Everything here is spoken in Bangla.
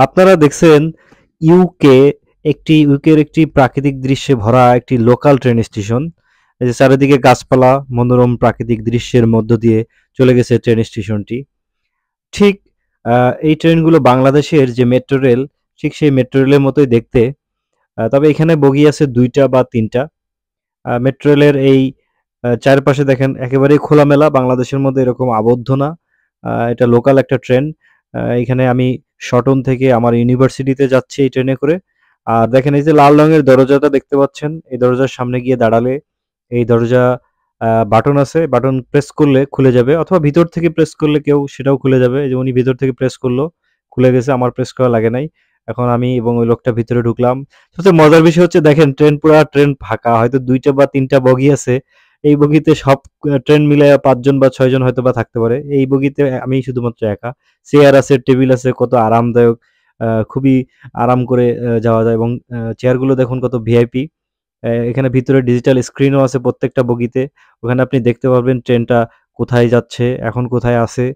আপনারা দেখছেন ইউকে ইউকের একটি প্রাকৃতিক দৃশ্যে ভরা একটি লোকাল ট্রেন স্টেশন। এই যে চারিদিকে গাছপালা, মনোরম প্রাকৃতিক দৃশ্যের মধ্য দিয়ে চলে গেছে ট্রেন স্টেশনটি। ঠিক এই ট্রেনগুলো বাংলাদেশের যে মেট্রো রেল, ঠিক সেই মেট্রো রেলের মতোই দেখতে। তবে এখানে বগি আছে ২ টা বা ৩ টা। মেট্রো রেলের এই চারপাশে দেখেন একেবারেই খোলামেলা, বাংলাদেশের মধ্যে এরকম আবদ্ধ না। এটা লোকাল একটা ট্রেন। এখানে আমি শটন থেকে আমার ইউনিভার্সিটিতে যাচ্ছি এই ট্রেনে করে। আর দেখেন এই যে লাল রঙের দরজাটা দেখতে পাচ্ছেন, এই দরজার সামনে গিয়ে দাঁড়ালে এই দরজা বাটন আছে, বাটন প্রেস করলে খুলে যাবে, অথবা ভিতর থেকে প্রেস করলে কেউ সেটাও খুলে যাবে। এই যে উনি ভিতর থেকে প্রেস করলো, খুলে গেছে, আমার প্রেস করা লাগে নাই। এখন আমি এবং ওই লোকটা ভিতরে ঢুকলাম। সবচেয়ে মজার বিষয় হচ্ছে দেখেন পুরা ট্রেন ফাঁকা, হয়তো ২ টা বা ৩ টা বগি আছে। এই বগিতে সব ট্রেন মিলাইয়া ৫ জন বা ৬ জন হয়তোবা থাকতে পারে। এই বগিতে আমি শুধুমাত্র একা। চেয়ার আছে, টেবিল আছে, কত আরামদায়ক। খুবই আরাম করে যাওয়া যায়, এবং চেয়ারগুলো দেখুন কত ভিআইপি। এখানে ভিতরে ডিজিটাল স্ক্রিনও আছে প্রত্যেকটা বগিতে। ওখানে আপনি দেখতে পারবেন ট্রেনটা কোথায় যাচ্ছে, এখন কোথায় আছে।